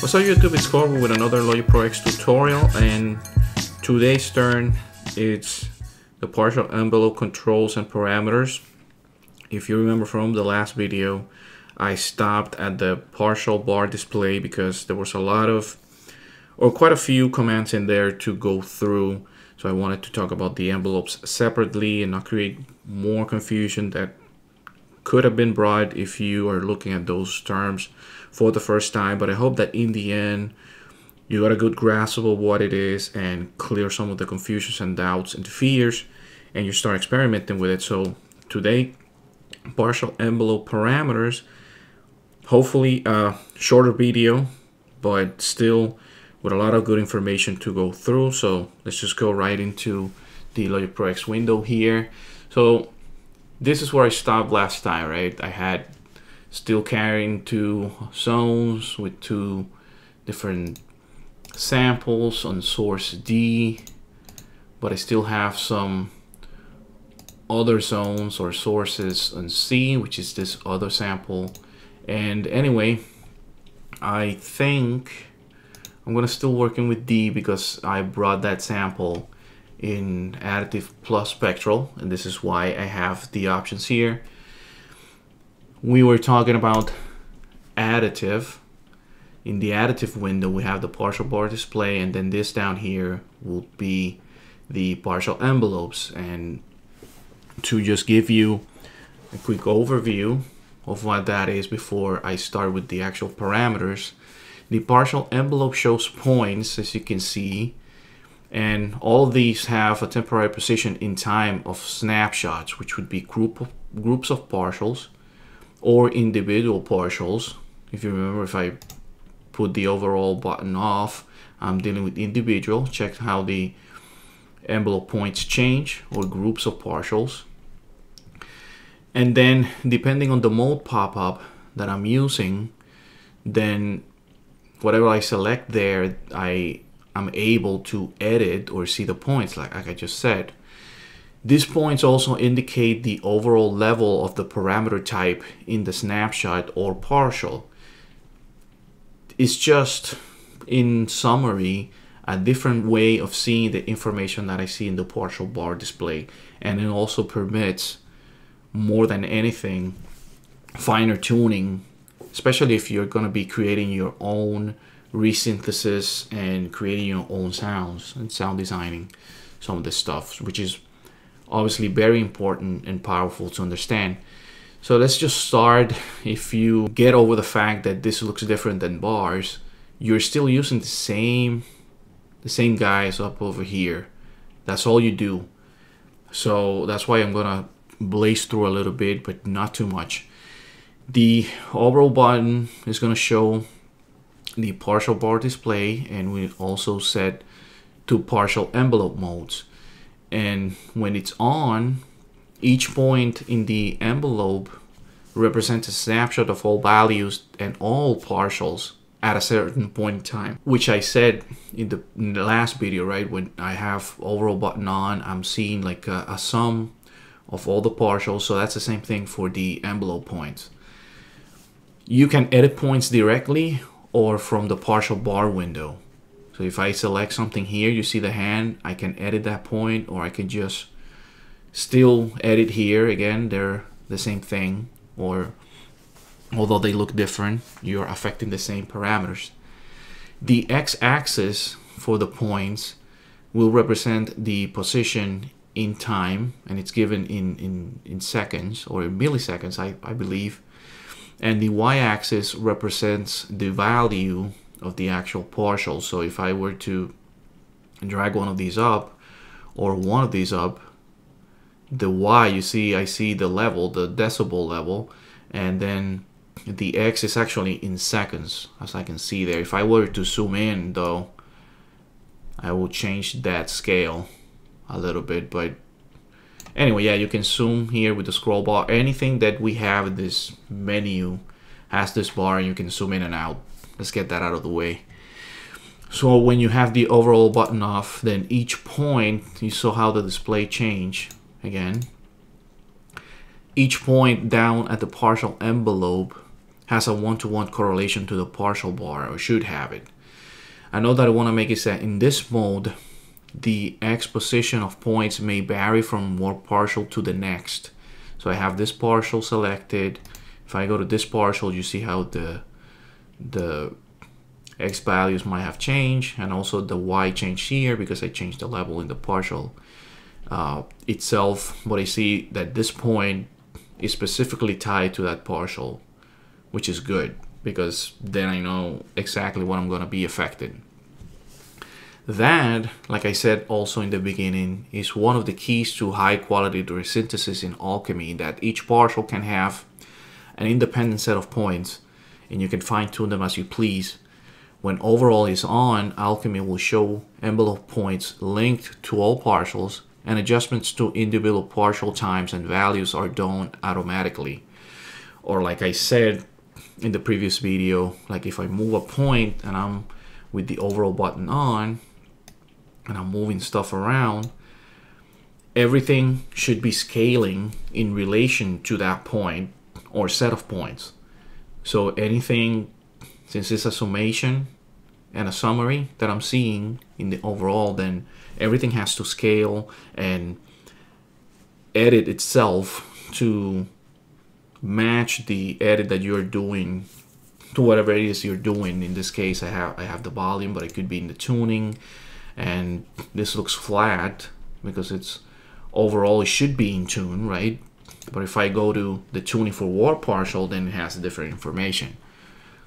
What's up YouTube, it's Clormo with another Logic Pro X tutorial, and today's turn it's the partial envelope controls and parameters. If you remember from the last video, I stopped at the partial bar display because there was a lot of, or quite a few commands in there to go through. So I wanted to talk about the envelopes separately and not create more confusion that could have been brought if you are looking at those terms for the first time. But I hope that in the end you got a good grasp of what it is and clear some of the confusions and doubts and fears, and you start experimenting with it. So today, partial envelope parameters, hopefully a shorter video, but still with a lot of good information to go through. So let's just go right into the Logic Pro X window here. So this is where I stopped last time, right? I had still carrying two zones with two different samples on source D, but I still have some other zones or sources on C, which is this other sample. And anyway, I think I'm gonna still working with D because I brought that sample in additive plus spectral, and this is why I have the options here. We were talking about additive. In the additive window, we have the partial bar display, and then this down here will be the partial envelopes. And to just give you a quick overview of what that is before I start with the actual parameters, the partial envelope shows points, as you can see, and all of these have a temporary position in time of snapshots, which would be groups of partials or individual partials. If you remember, if I put the overall button off, I'm dealing with individual. Check how the envelope points change, or groups of partials. And then depending on the mode pop-up that I'm using, then whatever I select there, I'm able to edit or see the points, like I just said. These points also indicate the overall level of the parameter type in the snapshot or partial. It's just, in summary, a different way of seeing the information that I see in the partial bar display. And it also permits, more than anything, finer tuning, especially if you're going to be creating your own resynthesis and creating your own sounds and sound designing some of this stuff, which is obviously very important and powerful to understand. So let's just start. If you get over the fact that this looks different than bars, you're still using the same guys up over here. That's all you do. So that's why I'm gonna blaze through a little bit, but not too much. The overall button is gonna show the partial bar display, and we also set to partial envelope modes. And when it's on, each point in the envelope represents a snapshot of all values and all partials at a certain point in time, which I said in the last video, right? When I have overall button on, I'm seeing like a sum of all the partials. So that's the same thing for the envelope points. You can edit points directly or from the partial bar window. So if I select something here, you see the hand, I can edit that point, or I can just still edit here. Again, they're the same thing, or although they look different, you're affecting the same parameters. The x-axis for the points will represent the position in time, and it's given in seconds or in milliseconds, I believe. And the y-axis represents the value of the actual partial. So if I were to drag one of these up, or one of these up, the y, you see, I see the level, the decibel level, and then the x is actually in seconds, as I can see there. If I were to zoom in though, I will change that scale a little bit, but anyway, yeah, you can zoom here with the scroll bar. Anything that we have in this menu has this bar, and you can zoom in and out. Let's get that out of the way. So when you have the overall button off, then each point, you saw how the display changed again. Each point down at the partial envelope has a one-to-one correlation to the partial bar, or should have it. I know that I want to make is that in this mode, the X position of points may vary from one partial to the next. So I have this partial selected. If I go to this partial, you see how the X values might have changed, and also the Y changed here because I changed the level in the partial itself. But I see that this point is specifically tied to that partial, which is good, because then I know exactly what I'm going to be affected. That, like I said also in the beginning, is one of the keys to high quality resynthesis in Alchemy, that each partial can have an independent set of points and you can fine tune them as you please. When overall is on, Alchemy will show envelope points linked to all partials, and adjustments to individual partial times and values are done automatically. Or like I said in the previous video, like if I move a point and I'm with the overall button on and I'm moving stuff around, everything should be scaling in relation to that point or set of points. So anything, since it's a summation and a summary that I'm seeing in the overall, then everything has to scale and edit itself to match the edit that you're doing to whatever it is you're doing. In this case, I have the volume, but it could be in the tuning, and this looks flat because it's overall it should be in tune, right? But if I go to the tuning for warp partial, then it has different information.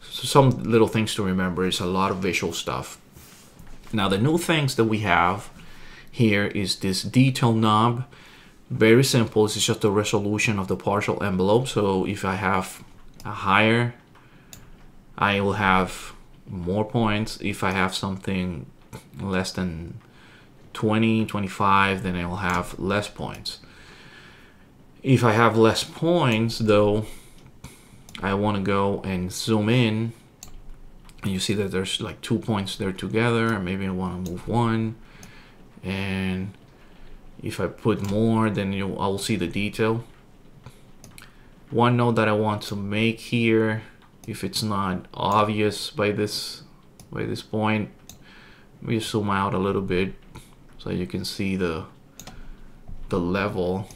So some little things to remember is a lot of visual stuff. Now the new things that we have here is this detail knob. Very simple. It's just the resolution of the partial envelope. So if I have a higher, I will have more points. If I have something less than 20, 25, then I will have less points. If I have less points though, I want to go and zoom in, and you see that there's like 2 points there together, and maybe I want to move one, and if I put more, then I will see the detail. One note that I want to make here, if it's not obvious by this point, let me zoom out a little bit so you can see the level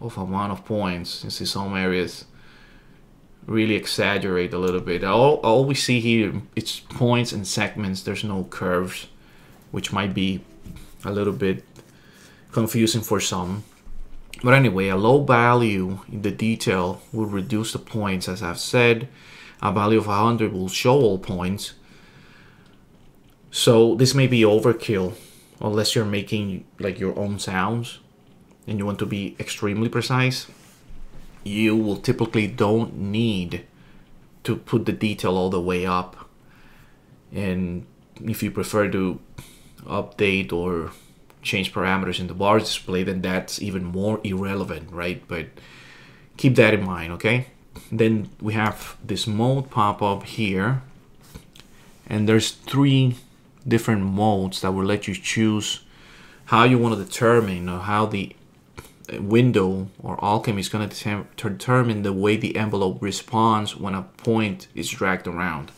of amount of points. You see some areas really exaggerate a little bit. All we see here, it's points and segments. There's no curves, which might be a little bit confusing for some. But anyway, a low value in the detail will reduce the points, as I've said. A value of 100 will show all points. So this may be overkill unless you're making like your own sounds and you want to be extremely precise. You will typically don't need to put the detail all the way up. And if you prefer to update or change parameters in the bar display, then that's even more irrelevant, right? But keep that in mind, okay? Then we have this mode pop up here, and there's 3 different modes that will let you choose how you want to determine, or how the window or Alchemy is going to determine the way the envelope responds when a point is dragged around.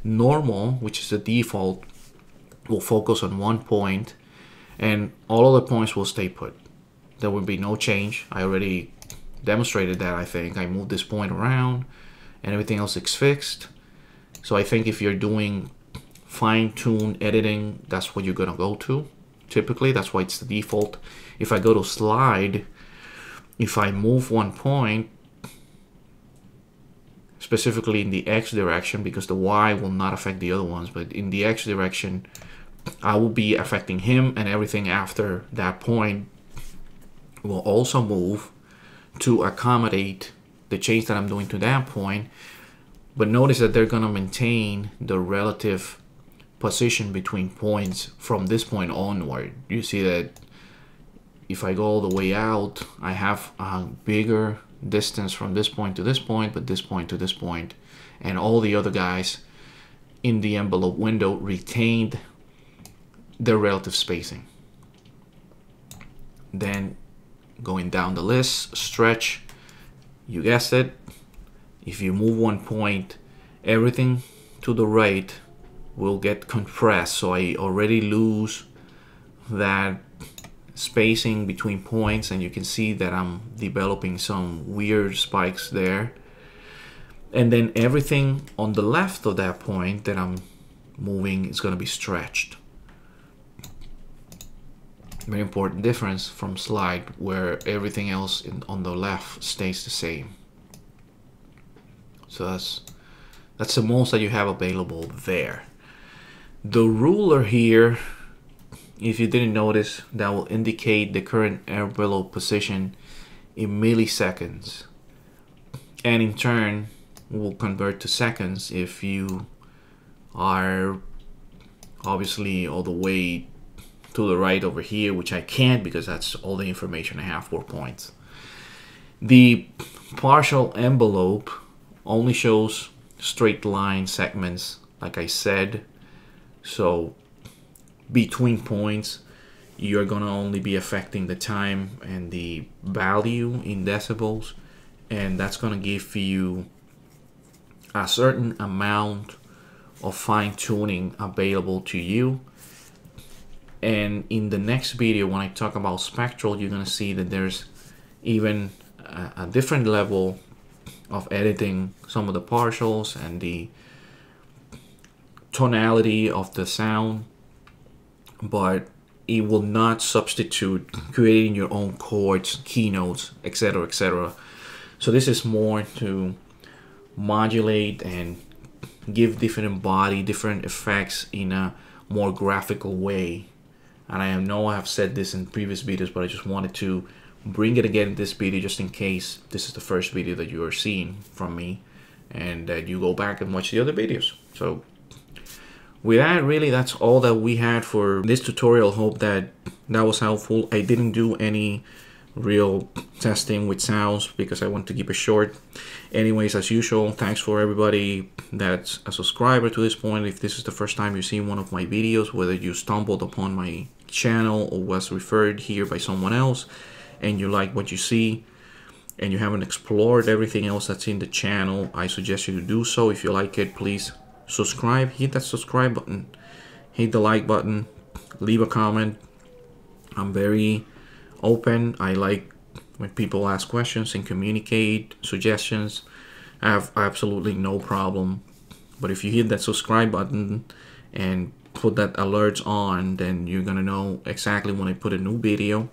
Normal, which is the default, will focus on one point, and all of the points will stay put. There will be no change. I already demonstrated that. I think I moved this point around and everything else is fixed. So I think if you're doing fine-tune editing, that's what you're gonna go to. Typically, that's why it's the default. If I go to slide, if I move one point, specifically in the X direction, because the Y will not affect the other ones, but in the X direction, I will be affecting him, and everything after that point will also move to accommodate the change that I'm doing to that point. But notice that they're going to maintain the relative position between points from this point onward. You see that if I go all the way out, I have a bigger distance from this point to this point, but this point to this point, and all the other guys in the envelope window retained their relative spacing. Then going down the list, stretch, you guessed it, if you move one point, everything to the right will get compressed, so I already lose that spacing between points, and you can see that I'm developing some weird spikes there. And then everything on the left of that point that I'm moving is going to be stretched. Very important difference from slide, where everything else on the left stays the same. So that's the most that you have available there. The ruler here, if you didn't notice, that will indicate the current envelope position in milliseconds, and in turn will convert to seconds if you are obviously all the way to the right over here, which I can't because that's all the information I have for points. The partial envelope only shows straight line segments, like I said. So between points, you're gonna only be affecting the time and the value in decibels, and that's gonna give you a certain amount of fine-tuning available to you. And in the next video, when I talk about spectral, you're gonna see that there's even a different level of editing some of the partials and the tonality of the sound, but it will not substitute creating your own chords, keynotes, etc., etc. So this is more to modulate and give different body, different effects in a more graphical way. And I know I have said this in previous videos, but I just wanted to bring it again in this video, just in case this is the first video that you are seeing from me, and that you go back and watch the other videos. So with that, really, that's all that we had for this tutorial. Hope that was helpful. I didn't do any real testing with sounds because I want to keep it short. Anyways, as usual, thanks for everybody that's a subscriber to this point. If this is the first time you've seen one of my videos, whether you stumbled upon my channel or was referred here by someone else, and you like what you see and you haven't explored everything else that's in the channel, I suggest you to do so. If you like it, please subscribe, hit that subscribe button, hit the like button, leave a comment. I'm very open. I like when people ask questions and communicate suggestions. I have absolutely no problem. But if you hit that subscribe button and put that alerts on, then you're gonna know exactly when I put a new video.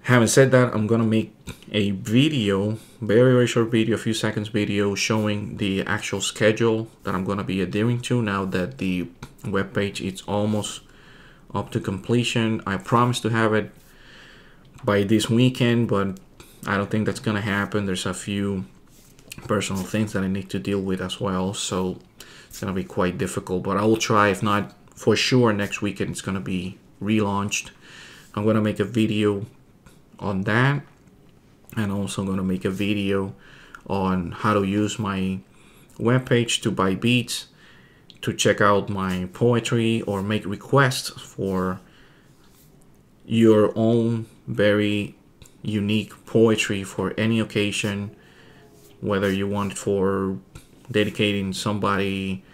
Having said that, I'm gonna make a video, very short video, a few seconds video, showing the actual schedule that I'm gonna be adhering to now that the webpage is almost up to completion. I promise to have it by this weekend, but I don't think that's gonna happen. There's a few personal things that I need to deal with as well, so it's gonna be quite difficult, but I will try. If not, for sure next weekend it's gonna be relaunched. I'm gonna make a video on that, and also gonna make a video on how to use my webpage to buy beats, to check out my poetry, or make requests for your own very unique poetry for any occasion, whether you want for dedicating somebody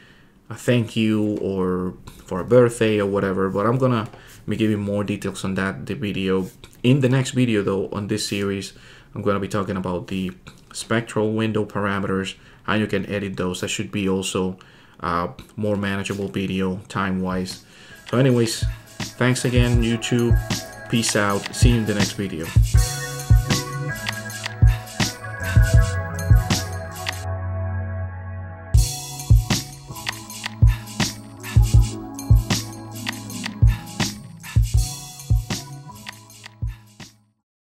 a thank you or for a birthday or whatever. But I'm gonna be giving more details on that the video. In the next video though, on this series, I'm gonna be talking about the spectral window parameters, how you can edit those. That should be also a more manageable video time wise. So anyways, thanks again YouTube, peace out, see you in the next video.